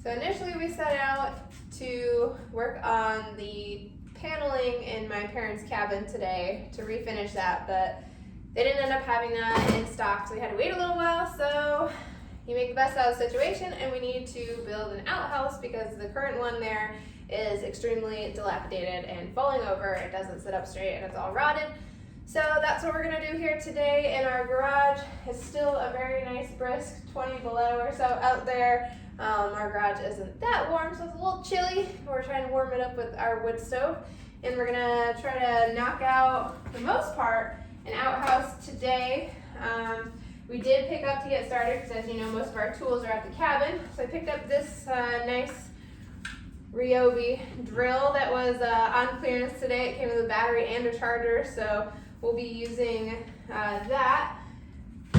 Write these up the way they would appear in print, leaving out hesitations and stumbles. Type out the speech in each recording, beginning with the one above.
So initially we set out to work on the paneling in my parents' cabin today to refinish that, but they didn't end up having that in stock, so we had to wait a little while. So you make the best out of the situation, and we need to build an outhouse because the current one there is extremely dilapidated and falling over. It doesn't sit up straight and it's all rotted. So that's what we're gonna do here today in our garage. It's still a very nice brisk 20 below or so out there. Our garage isn't that warm, so it's a little chilly. We're trying to warm it up with our wood stove, and we're gonna try to knock out, for the most part, an outhouse today. We did pick up to get started because, as you know, most of our tools are at the cabin. So I picked up this nice Ryobi drill that was on clearance today. It came with a battery and a charger, so we'll be using that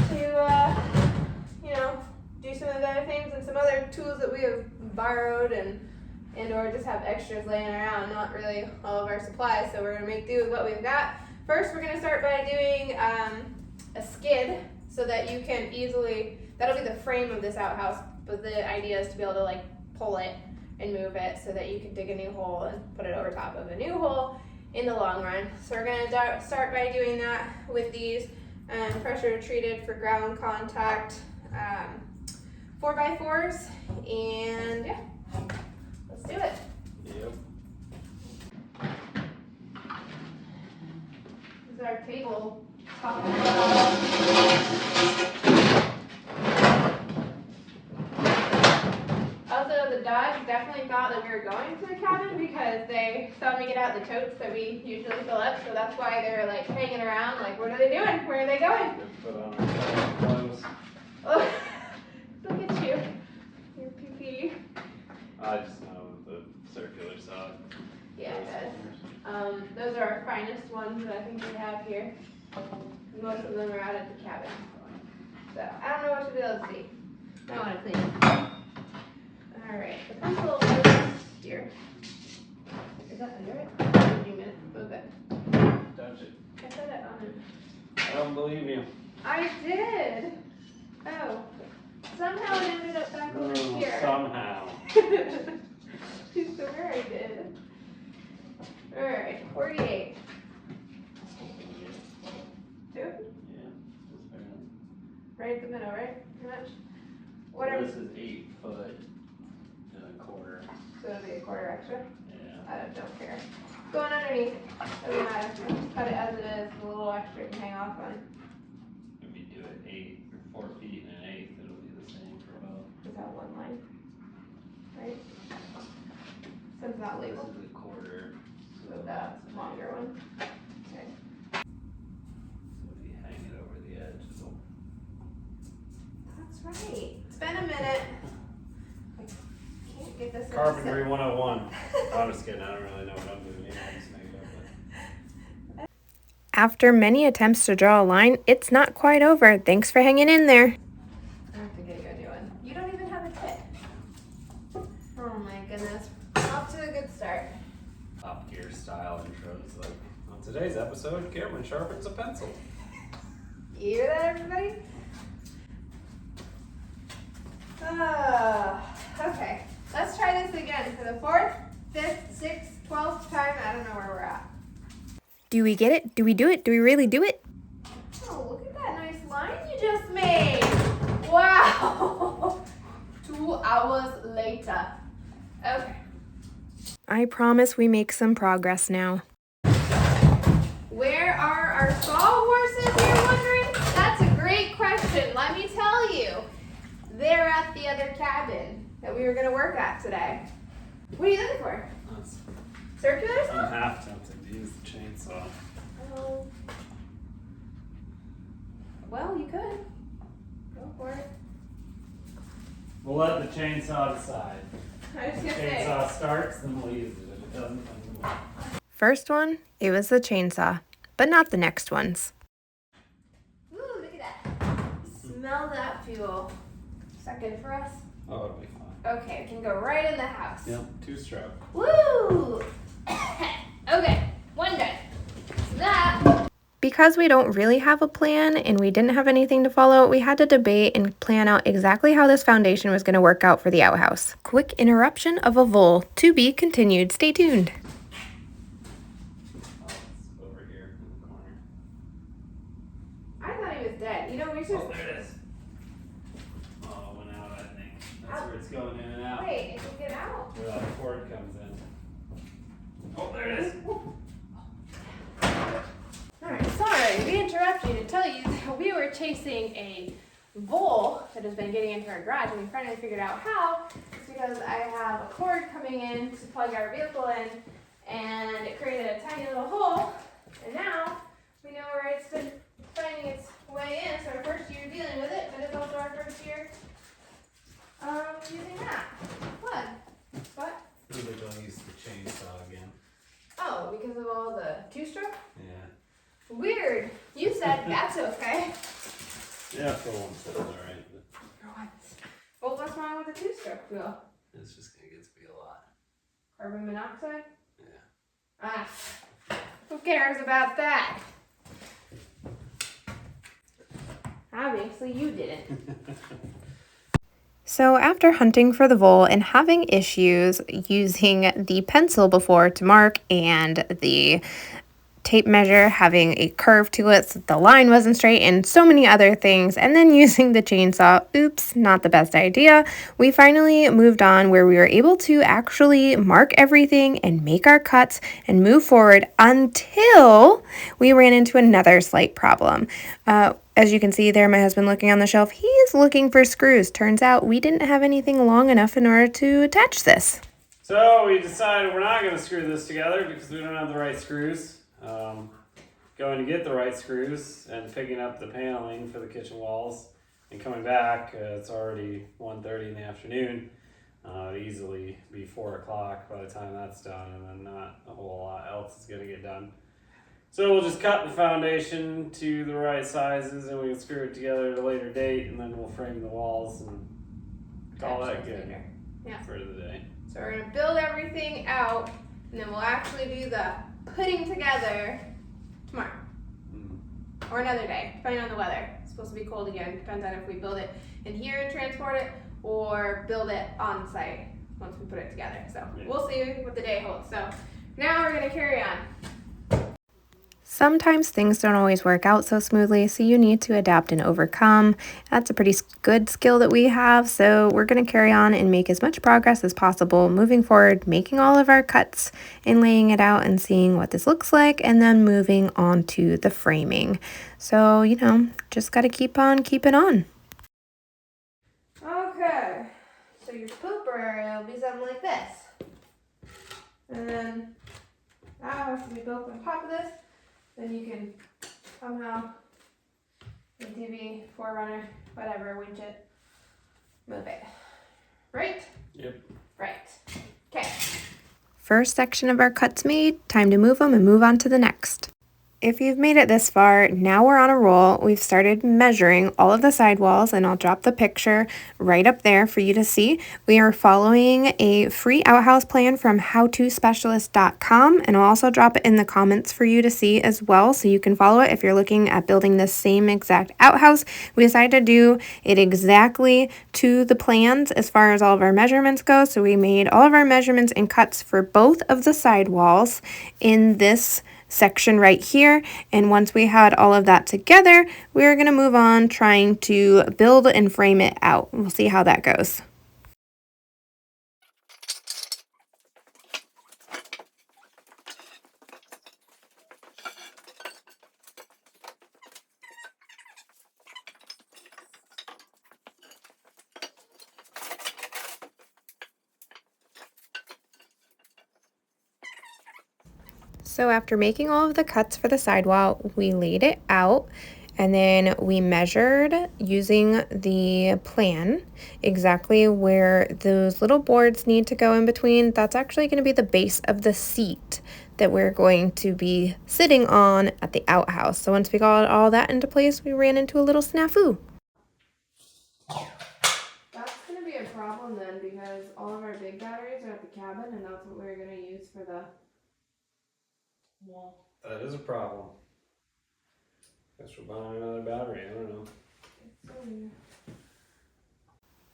to, do some of the other things and some other tools that we have borrowed and or just have extras laying around, not really all of our supplies, so we're gonna make do with what we've got. First, we're gonna start by doing a skid so that you can easily, that'll be the frame of this outhouse, but the idea is to be able to like pull it and move it so that you can dig a new hole and put it over top of a new hole in the long run. So we're gonna start by doing that with these pressure treated for ground contact 4x4s, and yeah, let's do it. Yep. This is our table top. Also, the dogs definitely thought that we were going to the cabin because they saw me get out the totes that we usually fill up, so that's why they're like hanging around, like, what are they doing? Where are they going? Put on our clothes. Oh, look at you. Your pee-pee. I just know the circular side. Yeah, it does. Those are our finest ones that I think we have here. Most of them are out at the cabin. So, I don't know what to be able to see. I want to clean. Alright, the pencil is here. Is that under it? Give me a minute. Move it. Touch it. I said it on it. I don't believe you. I did! Oh. Somehow it ended up back over here. Somehow. I swear I did. Alright, 48. Two? Yeah, just barely. Right in the middle, right? Pretty much? Whatever. This is 8 foot and a quarter. So it'll be a quarter extra? Yeah. I don't care. Going underneath. Doesn't matter. Just cut it as it is. A little extra you can hang off on. If you do it 8 or 4 feet and an eighth, it'll be the same for both. Is that one line? Right? Since that This label. is a quarter. So that longer one. Okay. So if you hang it over the edge, it'll. That's right. It's been a minute. I can't get this in Carpentry the 101. I'm just kidding. I don't really know what I'm doing here. I'm just making it up. After many attempts to draw a line, it's not quite over. Thanks for hanging in there. I have to get you a new one. You don't even have a kit. Oh my goodness. Off to a good start. Top Gear style intros. Like on today's episode, Cameron sharpens a pencil. You hear that, everybody? Okay. Let's try this again for the 4th, 5th, 6th, 12th time. I don't know where we're at. Do we get it? Do we do it? Do we really do it? Oh, look at that nice line you just made. Wow. 2 hours later. Okay. I promise we make some progress now. Where are our sawhorses, you're wondering? That's a great question. Let me tell you. They're at the other cabin that we were going to work at today. What are you looking for? Circular saw? I'm half tempted to use the chainsaw. Oh. Well, you could. Go for it. We'll let the chainsaw decide. I was If the going to say. chainsaw starts, then we'll use it. If it doesn't, then we won't. First one, it was the chainsaw, but not the next ones. Ooh, look at that. Smell that fuel. Is that good for us? Oh, it'll be fine. Okay, it can go right in the house. Yep, 2-stroke. Woo! Okay, one done. So that because we don't really have a plan and we didn't have anything to follow, we had to debate and plan out exactly how this foundation was going to work out for the outhouse. Quick interruption of a vole. To be continued. Stay tuned. Oh, it's over here in the corner. I thought he was dead. You know, we should. Oh, there it is. Oh, it went out, I think. That's where it's going in and out. Wait, it can get out. Where that cord comes in. Oh, there it is. Alright, sorry, we interrupted you to tell you that we were chasing a vole that has been getting into our garage, and we finally figured out how. It's because I have a cord coming in to plug our vehicle in, and it created a tiny little hole, and now we know where it's been finding its way in. It's our first year dealing with it, but it's also our first year using that. What? What? Maybe they'll use the chainsaw again. Oh, because of all the two-stroke? Yeah. Weird. You said that's okay. Yeah, for once it's alright. For once. Well, what's wrong with the two-stroke wheel? It's just gonna get to be a lot. Carbon monoxide? Yeah. Ah, who cares about that? Obviously you didn't. So after hunting for the vole and having issues using the pencil before to mark and the tape measure having a curve to it so the line wasn't straight and so many other things, and then using the chainsaw, oops, not the best idea, we finally moved on where we were able to actually mark everything and make our cuts and move forward until we ran into another slight problem. As you can see there, my husband looking on the shelf, he is looking for screws. Turns out we didn't have anything long enough in order to attach this. So we decided we're not going to screw this together because we don't have the right screws. Going to get the right screws and picking up the paneling for the kitchen walls and coming back, it's already 1:30 in the afternoon. It'd easily be 4 o'clock by the time that's done, and then not a whole lot else is going to get done. So we'll just cut the foundation to the right sizes and we can screw it together at a later date, and then we'll frame the walls and call that good Yeah. for the day. So we're gonna build everything out, and then we'll actually do the putting together tomorrow. Or another day, depending on the weather. It's supposed to be cold again. Depends on if we build it in here and transport it, or build it on site once we put it together. So we'll see what the day holds. So now we're gonna carry on. Sometimes things don't always work out so smoothly, so you need to adapt and overcome. That's a pretty good skill that we have, so we're going to carry on and make as much progress as possible moving forward, making all of our cuts and laying it out and seeing what this looks like, and then moving on to the framing. So, just got to keep on keeping on. Okay, so your pooper area will be something like this. And then that has to be built on top of this. Then you can somehow, ATV, 4Runner, whatever, winch it, move it. Right? Yep. Right. Okay. First section of our cuts made, time to move them and move on to the next. If you've made it this far, now we're on a roll. We've started measuring all of the sidewalls, and I'll drop the picture right up there for you to see. We are following a free outhouse plan from howtospecialist.com, and I'll also drop it in the comments for you to see as well, so you can follow it if you're looking at building the same exact outhouse. We decided to do it exactly to the plans as far as all of our measurements go, so we made all of our measurements and cuts for both of the sidewalls in this section right here, and once we had all of that together, we're going to move on trying to build and frame it out. We'll see how that goes. So after making all of the cuts for the sidewall, we laid it out, and then we measured using the plan exactly where those little boards need to go in between. That's actually going to be the base of the seat that we're going to be sitting on at the outhouse. So once we got all that into place, we ran into a little snafu. That's going to be a problem then, because all of our big batteries are at the cabin, and that's what we're going to use for the wall. That is a problem. Guess we're buying another battery. I don't know.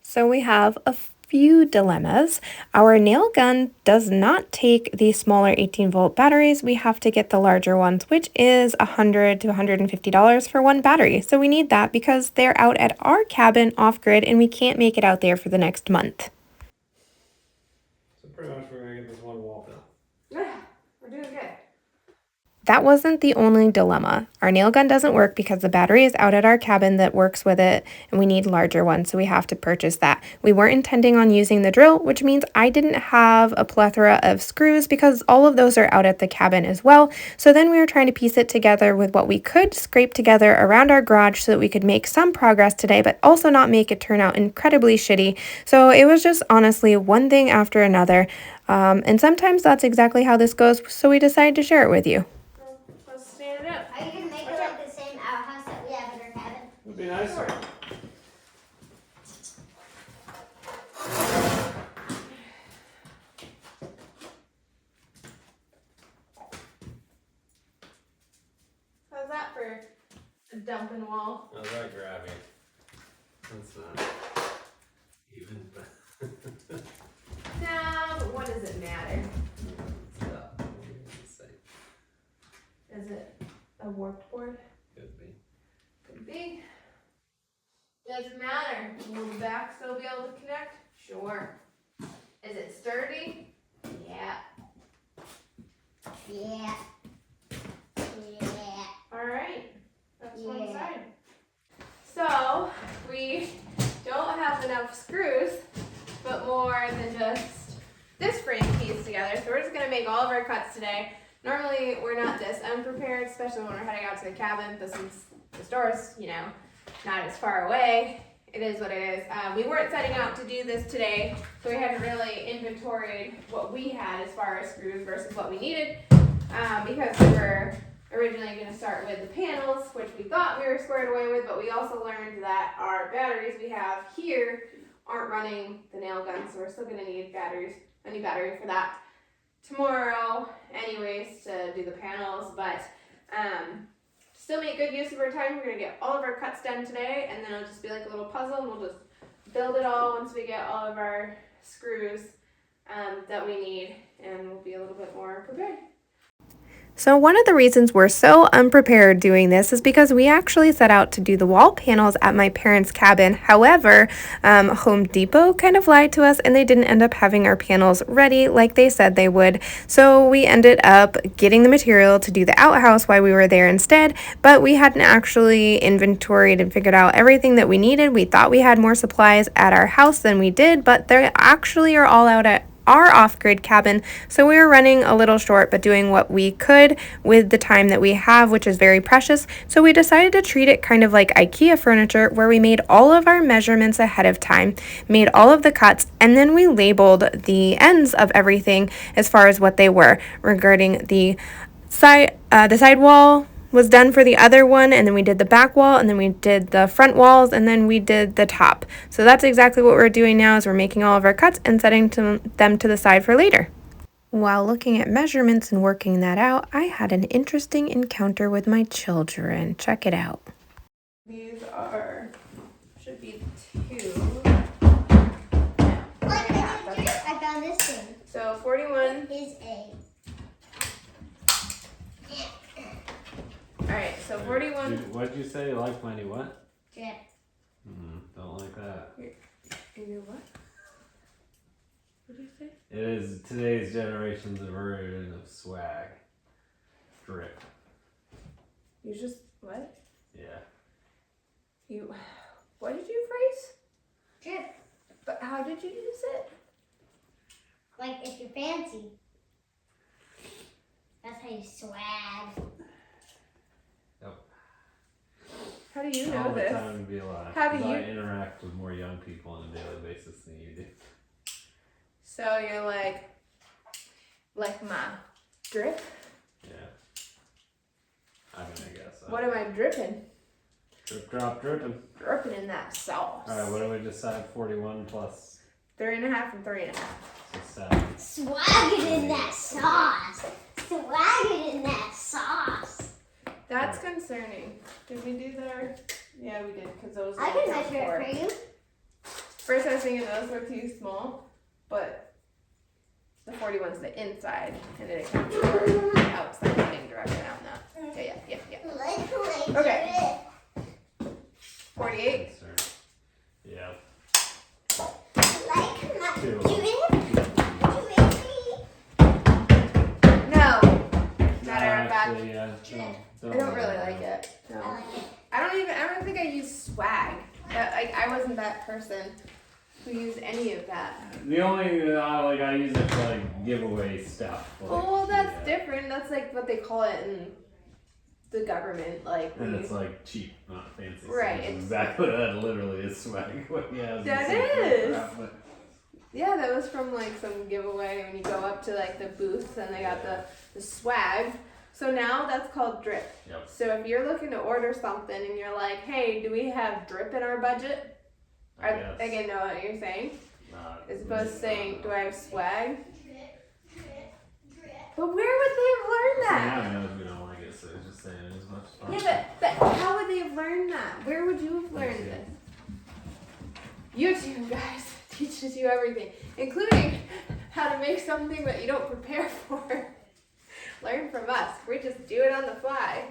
So we have a few dilemmas. Our nail gun does not take the smaller 18-volt batteries. We have to get the larger ones, which is $100 to $150 for one battery. So we need that because they're out at our cabin off-grid and we can't make it out there for the next month. So pretty much we're gonna get this one wall built. Yeah, we're doing good. That wasn't the only dilemma. Our nail gun doesn't work because the battery is out at our cabin that works with it, and we need larger ones, so we have to purchase that. We weren't intending on using the drill, which means I didn't have a plethora of screws because all of those are out at the cabin as well. So then we were trying to piece it together with what we could scrape together around our garage so that we could make some progress today, but also not make it turn out incredibly shitty. So it was just honestly one thing after another. And sometimes that's exactly how this goes, so we decided to share it with you. Let's stand it up. Are you gonna make it like the same outhouse that we have in our cabin? Would be nicer. How's that for a dumping wall? How's that grabbing? That's not even. No, but what does it matter? Is it a warped board? Could be. Could be. Doesn't matter. Will the back still be able to connect? Sure. Is it sturdy? Yeah. Yeah. Yeah. Alright. That's one Yeah. side. So, we don't have enough screws, but more than just this frame piece together. So we're just going to make all of our cuts today. Normally, we're not this unprepared, especially when we're heading out to the cabin, but since the store's, not as far away, it is what it is. We weren't setting out to do this today, so we hadn't really inventoried what we had as far as screws versus what we needed, because we were originally going to start with the panels, which we thought we were squared away with, but we also learned that our batteries we have here aren't running the nail gun, so we're still going to need a new battery for that tomorrow anyways to do the panels, but still make good use of our time. We're going to get all of our cuts done today, and then it'll just be like a little puzzle, and we'll just build it all once we get all of our screws that we need, and we'll be a little bit more prepared. So one of the reasons we're so unprepared doing this is because we actually set out to do the wall panels at my parents' cabin. However, Home Depot kind of lied to us and they didn't end up having our panels ready like they said they would. So we ended up getting the material to do the outhouse while we were there instead, but we hadn't actually inventoried and figured out everything that we needed. We thought we had more supplies at our house than we did, but they actually are all out at our off-grid cabin, so we were running a little short but doing what we could with the time that we have, which is very precious. So we decided to treat it kind of like IKEA furniture, where we made all of our measurements ahead of time, made all of the cuts, and then we labeled the ends of everything as far as what they were. Regarding the side wall was done for the other one, and then we did the back wall, and then we did the front walls, and then we did the top. So that's exactly what we're doing now, is we're making all of our cuts and setting them to the side for later. While looking at measurements and working that out, I had an interesting encounter with my children. Check it out. These should be 2. I found this thing. So 41. Is a. Alright, so 41. What'd you say? Like money? What? Drip. Don't like that. You what? What did you say? It is today's generation's version of swag. Drip. You just, what? Yeah. What did you phrase? Drip. But how did you use it? Like if you're fancy. That's how you swag. How do you know All the this? time to be alive. How do 'Cause you- I interact with more young people on a daily basis than you do. So you're like my drip? Yeah. I mean, I guess. What am I dripping? Drip, drop, dripping. Dripping in that sauce. Alright, what do we decide? 41 plus 3.5 and 3.5. so 7. Swagging in that sauce. Swagging in that sauce. That's concerning. Did we do there? Yeah, we did, because those I were can down measure four. it for you. First I was thinking those were too small, but the 41's the inside, and then it comes from the outside getting directly on that. Yeah. Okay. 48? Yeah. No. No, Matter of fact, actually, yeah. I don't really like it. No. I don't think I use swag. I wasn't that person who used any of that. The only I use it for like giveaway stuff. Like, Well, that's different. That's like what they call it in the government, like. And it's like cheap, not fancy. Right. So it's exactly that. Literally, is swag. That is. Yeah, that was from like some giveaway when you go up to like the booths and they got the swag. So now that's called drip. Yep. So if you're looking to order something and you're like, hey, do we have drip in our budget? I can know what you're saying. As opposed to saying, do I have swag? But where would they have learned that? Yeah, we don't like it, so it's just saying it as much as possible. Yeah, but how would they have learned that? Where would you have learned this? YouTube, guys, teaches you everything, including how to make something that you don't prepare for. Learn from us. We just do it on the fly.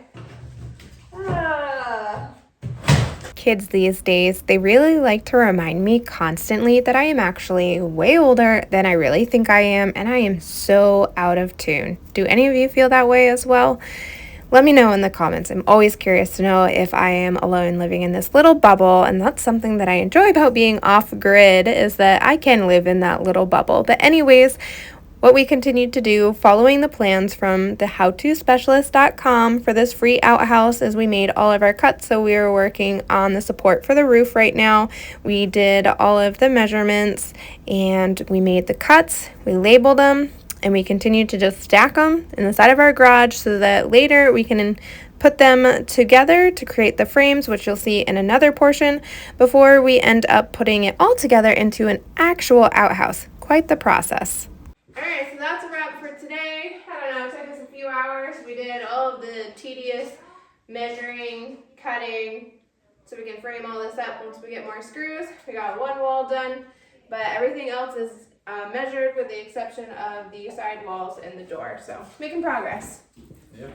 Kids these days, they really like to remind me constantly that I am actually way older than I really think I am, and I am so out of tune. Do any of you feel that way as well? Let me know in the comments. I'm always curious to know if I am alone living in this little bubble, and that's something that I enjoy about being off-grid, is that I can live in that little bubble. But anyways, what we continued to do following the plans from the howtospecialist.com for this free outhouse is we made all of our cuts. So we are working on the support for the roof right now. We did all of the measurements and we made the cuts, we labeled them, and we continued to just stack them in the side of our garage so that later we can put them together to create the frames, which you'll see in another portion, before we end up putting it all together into an actual outhouse. Quite the process. Alright, so that's a wrap for today. I don't know, it took us a few hours. We did all of the tedious measuring, cutting, so we can frame all this up once we get more screws. We got one wall done, but everything else is measured with the exception of the side walls and the door. So, making progress. Yep.